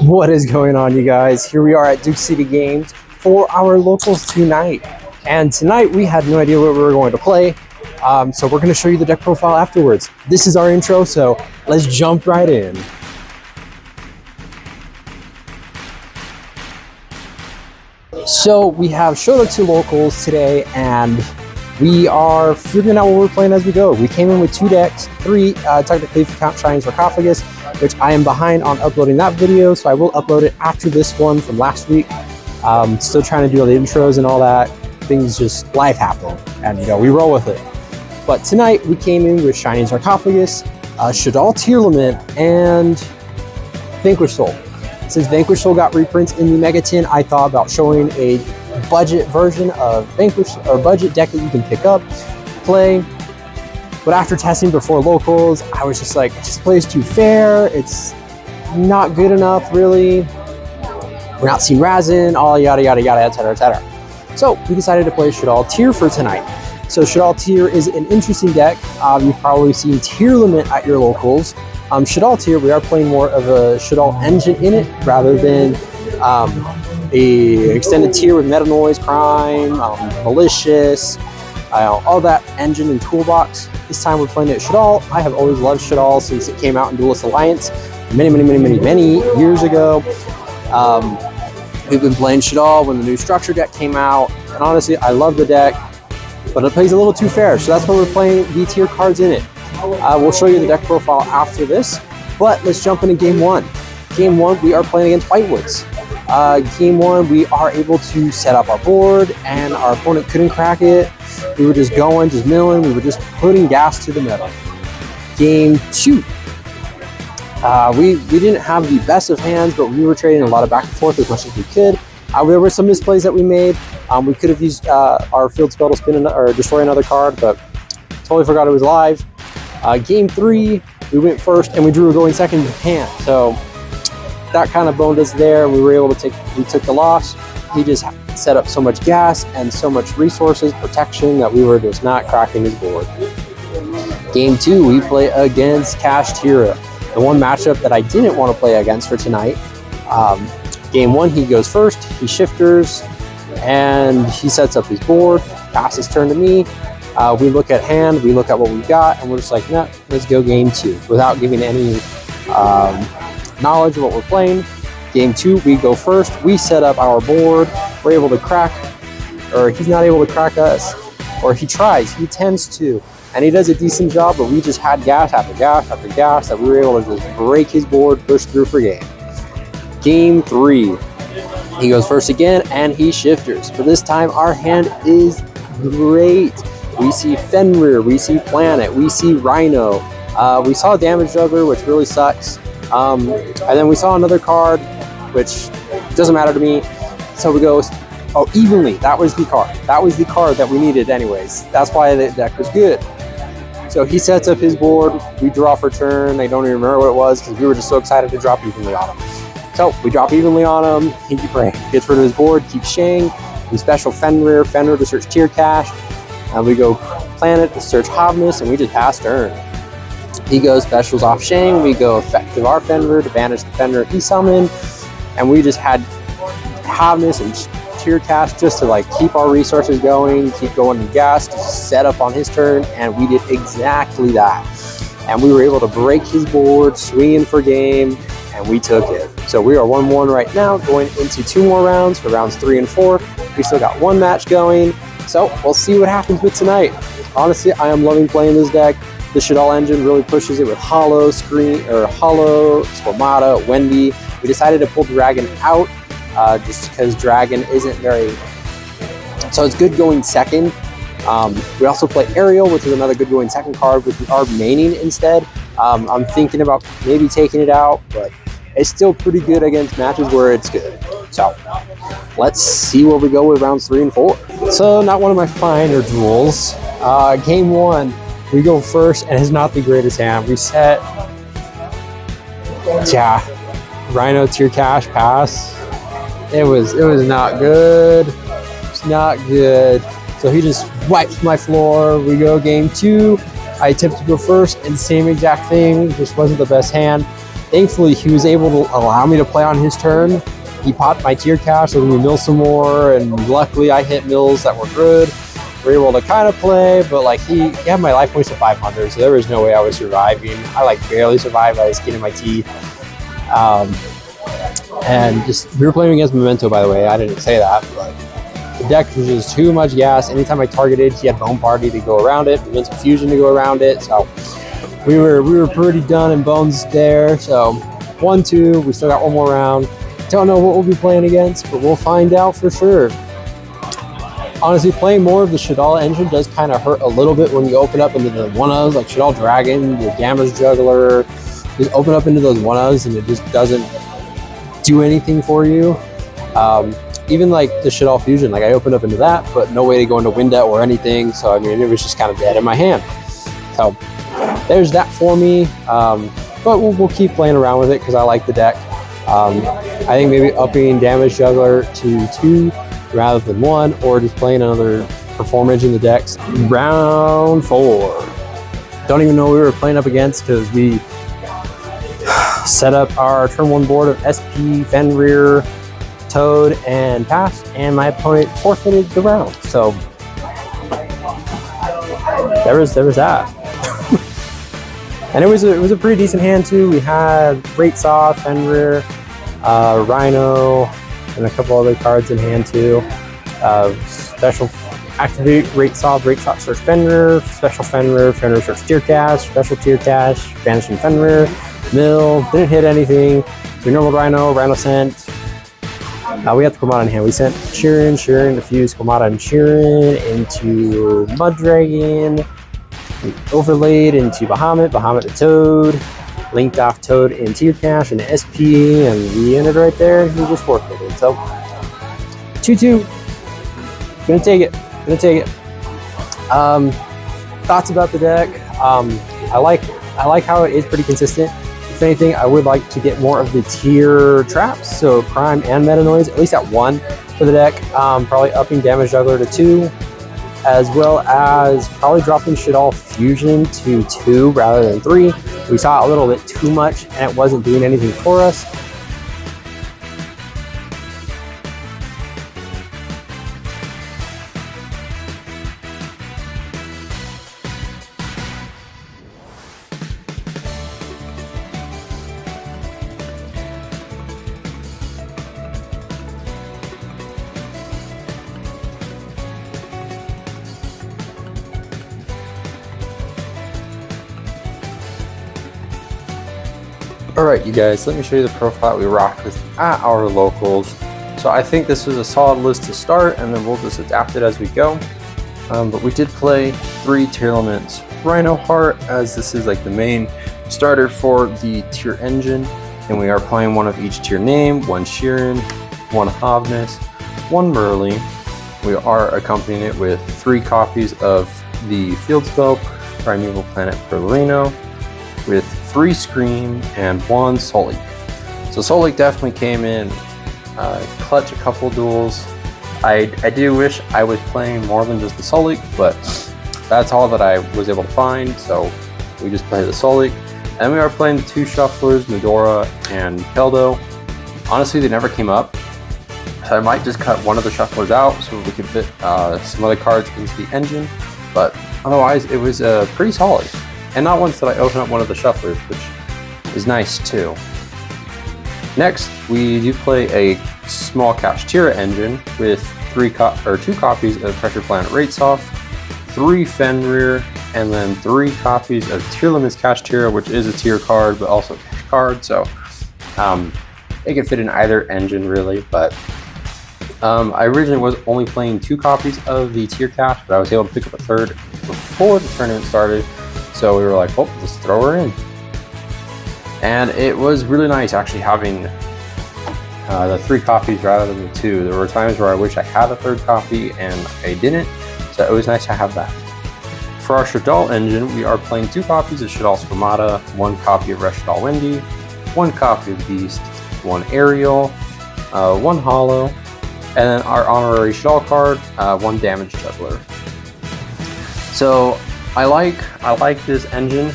What is going on, you guys? Here we are at Duke City Games for our locals tonight. And tonight we had no idea what we were going to play. So we're going to show you the deck profile afterwards. This is our intro, so let's jump right in. So we have Shaddoll Tear locals today, and we are figuring out what we're playing as we go. We came in with two decks, three technically if you count Shining Sarcophagus, which I am behind on uploading that video, so I will upload it after this one from last week. Still trying to do all the intros and all that. Things just, life happen, and we roll with it. But tonight we came in with Shining Sarcophagus, Shaddoll Tear and Vanquish Soul. Since Vanquish Soul got reprints in the Mega Tin, I thought about showing a budget version of Vanquish, or budget deck that you can pick up, play. But after testing before locals, I was just like, it just plays too fair. It's not good enough, really. We're not seeing Razin, all yada yada yada, etc, etc. So we decided to play Shaddoll Tear for tonight. So Shaddoll Tear is an interesting deck. You've probably seen Tear Limit at your locals. Shaddoll Tear, we are playing more of a Shaddoll engine in it rather than a extended tier with Meta Noise, Crime, Malicious, all that engine and toolbox. This time we're playing it Shaddoll. I have always loved Shaddoll since it came out in Duelist Alliance many years ago. We've been playing Shaddoll when the new structure deck came out, and honestly, I love the deck, but it plays a little too fair, so that's why we're playing the tier cards in it. We'll show you the deck profile after this, but let's jump into game one. Game one, we are playing against Whitewoods. Game one, we are able to set up our board, and our opponent couldn't crack it. We were just going, just milling, we were just putting gas to the metal. Game two, we didn't have the best of hands, but we were trading a lot of back and forth as much as we could. There were some misplays that we made. We could have used our field spell to spin or destroy another card, but totally forgot it was live. Game three, we went first and we drew a going second hand, so that kind of boned us there. We were able to we took the loss. He just set up so much gas and so much resources, protection, that we were just not cracking his board. Game two, we play against Kashtira, the one matchup that I didn't want to play against for tonight. Game one, he goes first, he shifters, and he sets up his board, passes turn to me. We look at hand, we look at what we've got, and we're just like, nah, let's go game two, without giving any knowledge of what we're playing. Game two, we go first, we set up our board, we're able to crack, or he's not able to crack us, or he tries, he tends to, and he does a decent job, but we just had gas after gas after gas that we were able to just break his board, push through for game. Game three, he goes first again, and he shifters. For this time, our hand is great. We see Fenrir, we see Planet, we see Rhino. We saw a Damage Juggler, which really sucks. And then we saw another card, which doesn't matter to me. So we go, oh, Evenly, that was the card. That was the card that we needed anyways. That's why the deck was good. So he sets up his board, we draw for turn. I don't even remember what it was because we were just so excited to drop Evenly on him. So we drop Evenly on him, he gets rid of his board, keeps Shang. We special Fenrir to search Tear Cache. And we go Planet to search Havnus, and we just pass turn. He goes specials off Shang, we go effective our Fenrir to banish the Fenrir he summoned, and we just had Havnus and Tear Cache just to keep our resources going, keep going in gas to set up on his turn, and we did exactly that. And we were able to break his board, swinging for game, and we took it. So we are 1-1 right now, going into 2 more rounds for rounds 3 and 4. We still got 1 match going. So we'll see what happens with tonight. Honestly, I am loving playing this deck. The Shaddoll engine really pushes it with Hollow, Squamata, Wendy. We decided to pull Dragon out just because Dragon isn't very... So it's good going second. We also play Ariel, which is another good going second card, which we are maining instead. I'm thinking about maybe taking it out, but it's still pretty good against matches where it's good. So let's see where we go with rounds 3 and 4. So not one of my finer duels. Game one, we go first, and it's not the greatest hand. We set, Rhino Tear Cache pass. It was not good. It's not good. So he just wipes my floor. We go game two. I attempt to go first, and same exact thing. Just wasn't the best hand. Thankfully, he was able to allow me to play on his turn. He popped my tier cash, letting me mill some more, and luckily I hit mills that were good. We were able to kind of play, but like he had my life points to 500, so there was no way I was surviving. I like barely survived by the skin of my teeth. And just, we were playing against Memento, by the way. I didn't say that, but the deck was just too much gas. Anytime I targeted, he had Bone Party to go around it, Mental Fusion to go around it. So we were pretty done in bones there. So 1-2, we still got one more round. Don't know what we'll be playing against, but we'll find out for sure. Honestly, playing more of the Shaddoll engine does kind of hurt a little bit when you open up into the 1-ofs, like Shaddoll Dragon, the Damage Juggler. Just open up into those 1-ofs and it just doesn't do anything for you. Even like the Shaddoll Fusion, like I opened up into that, but no way to go into Windet or anything. So I mean, it was just kind of dead in my hand. So there's that for me. But we'll keep playing around with it because I like the deck. I think maybe upping Damage Juggler to 2 rather than 1, or just playing another performance in the decks. Round 4. Don't even know who we were playing up against because we set up our turn 1 board of SP, Fenrir, Toad, and passed, and my opponent forfeited the round. So there was that. And it was a pretty decent hand too. We had Great Saw, Fenrir, Rhino, and a couple other cards in hand too. Special activate Great Saw search Fenrir, special Fenrir search Tear Cash, special Tear Cash, banishing Fenrir, mill, didn't hit anything. So normal Rhino sent. We have the Komata in hand. We sent Sheeran diffused Komata and Sheeran into Mud Dragon. We overlaid into Bahamut to Toad, linked off Toad in Tear Cash and SP, and we ended right there. We just forfeited. So 2-2. Gonna take it. Thoughts about the deck? I like how it is pretty consistent. If anything, I would like to get more of the tier traps, so Prime and Meta Noise, at least at 1 for the deck. Probably upping Damage Juggler to 2, as well as probably dropping Shaddoll Fusion to 2 rather than 3. We saw a little bit too much and it wasn't doing anything for us. Alright you guys, let me show you the profile we rocked with at our locals. So I think this was a solid list to start, and then we'll just adapt it as we go. But we did play 3 tier elements Rhino Heart, as this is like the main starter for the tier engine, and we are playing one of each tier name, 1 Sheeran, 1 Havness, 1 Merly. We are accompanying it with 3 copies of the field spell Primeval Planet Perlino, with 3 Scream and 1 Soul Leak. So Soul Leak definitely came in clutch a couple duels. I do wish I was playing more than just the Soul Leak, but that's all that I was able to find, so we just played the Soul Leak. And we are playing 2 Shufflers, Medora and Keldo. Honestly, they never came up, so I might just cut one of the Shufflers out so we could fit some other cards into the engine, but otherwise it was pretty solid. And not once did I open up one of the Shufflers, which is nice too. Next, we do play a small cash tier engine with 2 copies of Pressure Planet Ratesoft, 3 Fenrir, and then 3 copies of Tier Limits Cash Tier, which is a tier card, but also a cash card. So it can fit in either engine really, but I originally was only playing 2 copies of the tier cash, but I was able to pick up a 3rd before the tournament started. So we were like, oh, let's throw her in. And it was really nice actually having the 3 copies rather than the 2. There were times where I wish I had a 3rd copy and I didn't, so it was nice to have that. For our Shaddoll engine, we are playing 2 copies of Shaddoll Squamata, 1 copy of Shaddoll Windy, 1 copy of Beast, 1 Aerial, 1 Hollow, and then our honorary Shaddoll card, 1 Damage Juggler. So I like this engine.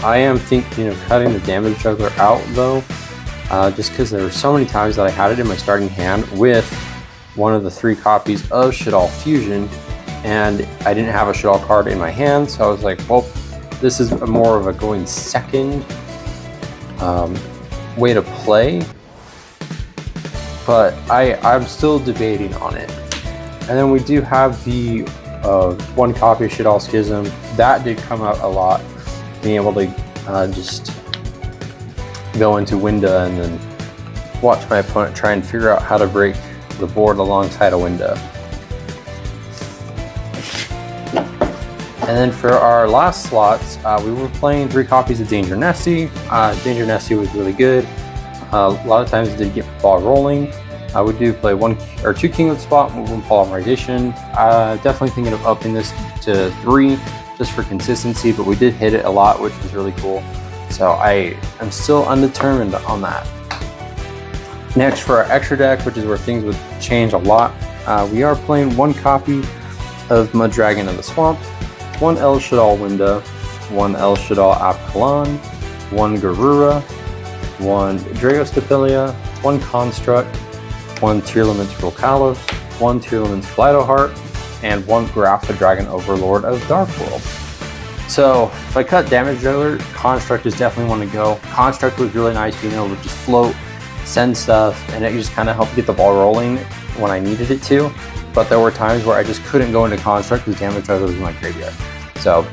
I am thinking of cutting the damage juggler out though, just because there were so many times that I had it in my starting hand with one of the 3 copies of Shaddoll Fusion, and I didn't have a Shaddoll card in my hand, so I was like, well, this is more of a going second way to play, but I'm still debating on it. And then we do have the 1 copy of Shaddoll Schism. That did come out a lot, being able to just go into Winda and then watch my opponent try and figure out how to break the board alongside a Winda. And then for our last slots, we were playing 3 copies of Danger Nessie. Danger Nessie was really good. A lot of times it did get the ball rolling. We do play 1 or 2 King of the Spot, 1 Polymerization. Definitely thinking of upping this to 3 just for consistency, but we did hit it a lot, which was really cool. So I am still undetermined on that. Next, for our extra deck, which is where things would change a lot, we are playing 1 copy of Mud Dragon of the Swamp, 1 El Shaddoll Winda, 1 El Shaddoll Apkalan, 1 Garura, 1 Dragostapilia, 1 Construct, 1 Tearlament's Rolkalos, 1 Tearlament's Kaleidoheart, and 1 Grapha Dragon Overlord of Dark World. So if I cut damage juggler, Construct is definitely one to go. Construct was really nice, being able to just float, send stuff, and it just kind of helped get the ball rolling when I needed it to. But there were times where I just couldn't go into Construct because damage juggler was in my graveyard. So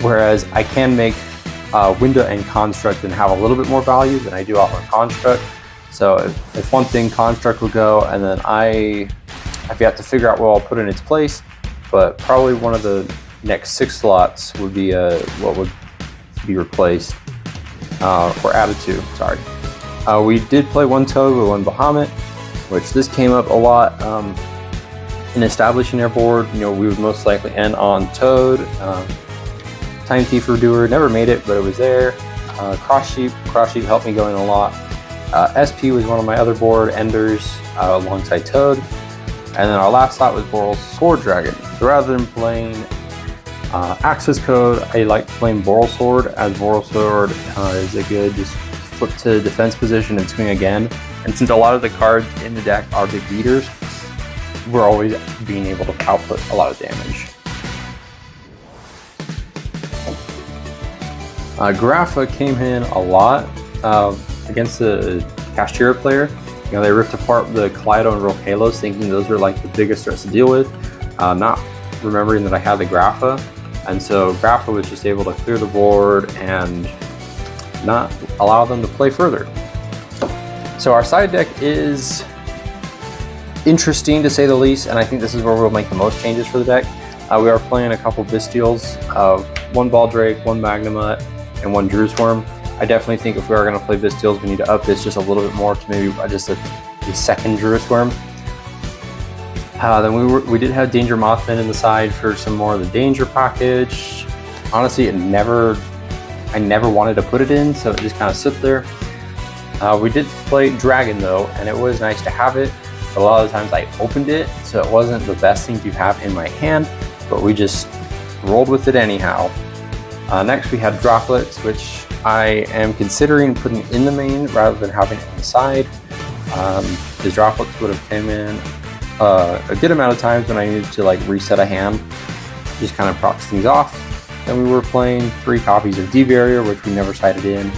whereas I can make Winda and Construct and have a little bit more value than I do off of Construct. So if one thing, Construct would go, and then I've got to figure out where I'll put it in its place, but probably one of the next 6 slots would be what would be replaced, or added to, sorry. We did play 1 Toad with 1 Bahamut, which this came up a lot in establishing their board. You know, we would most likely end on Toad. Time Thief Redoer, never made it, but it was there. Cross Sheep helped me going a lot. SP was one of my other board enders alongside Toad. And then our last slot was Boral's Sword Dragon. So rather than playing Access Code, I like playing Boral Sword, as Boral Sword is a good just flip to defense position and swing again. And since a lot of the cards in the deck are big beaters, we're always being able to output a lot of damage. Grapha came in a lot against the Kashtira player. You know, they ripped apart the Kaleido and Rolkalos, thinking those were like the biggest threats to deal with, not remembering that I had the Grapha. And so Grapha was just able to clear the board and not allow them to play further. So our side deck is interesting to say the least, and I think this is where we'll make the most changes for the deck. We are playing a couple Bystials, 1 Baldrake, 1 Magnemite, and 1 Drewsworm. I definitely think if we are going to play Bystials, we need to up this just a little bit more to maybe just a second Drewsworm. Then we did have Danger Mothman in the side for some more of the danger package. Honestly, I never wanted to put it in, so it just kind of sit there. We did play Dragon though, and it was nice to have it. A lot of the times I opened it, so it wasn't the best thing to have in my hand, but we just rolled with it anyhow. Next we had Droplets, which I am considering putting in the main rather than having it on the side. The Droplets would have come in a good amount of times when I needed to like reset a hand, just kind of procs things off. Then we were playing 3 copies of D-Barrier, which we never sided in,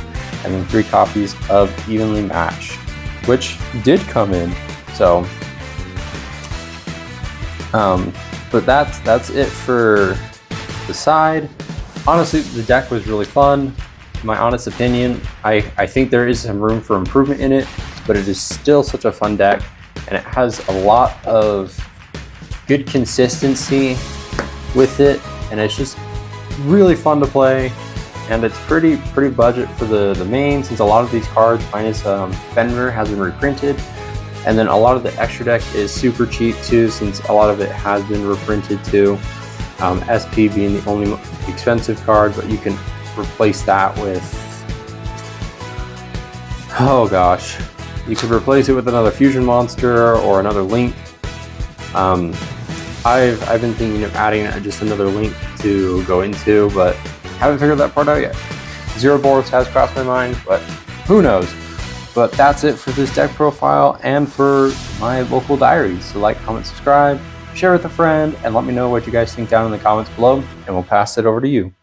and then 3 copies of Evenly Matched, which did come in. So, but that's it for the side. Honestly, the deck was really fun. My honest opinion, I think there is some room for improvement in it, but it is still such a fun deck, and it has a lot of good consistency with it, and it's just really fun to play. And it's pretty budget for the main, since a lot of these cards, minus Fenrir, has been reprinted. And then a lot of the extra deck is super cheap too, since a lot of it has been reprinted too. SP being the only expensive card, but you can replace that with, oh gosh, you could replace it with another fusion monster or another link. I've been thinking of adding just another link to go into, but haven't figured that part out yet. Zero Boros has crossed my mind, but who knows. But that's it for this deck profile and for my local diaries. So like, comment, subscribe, share with a friend, and let me know what you guys think down in the comments below, and we'll pass it over to you.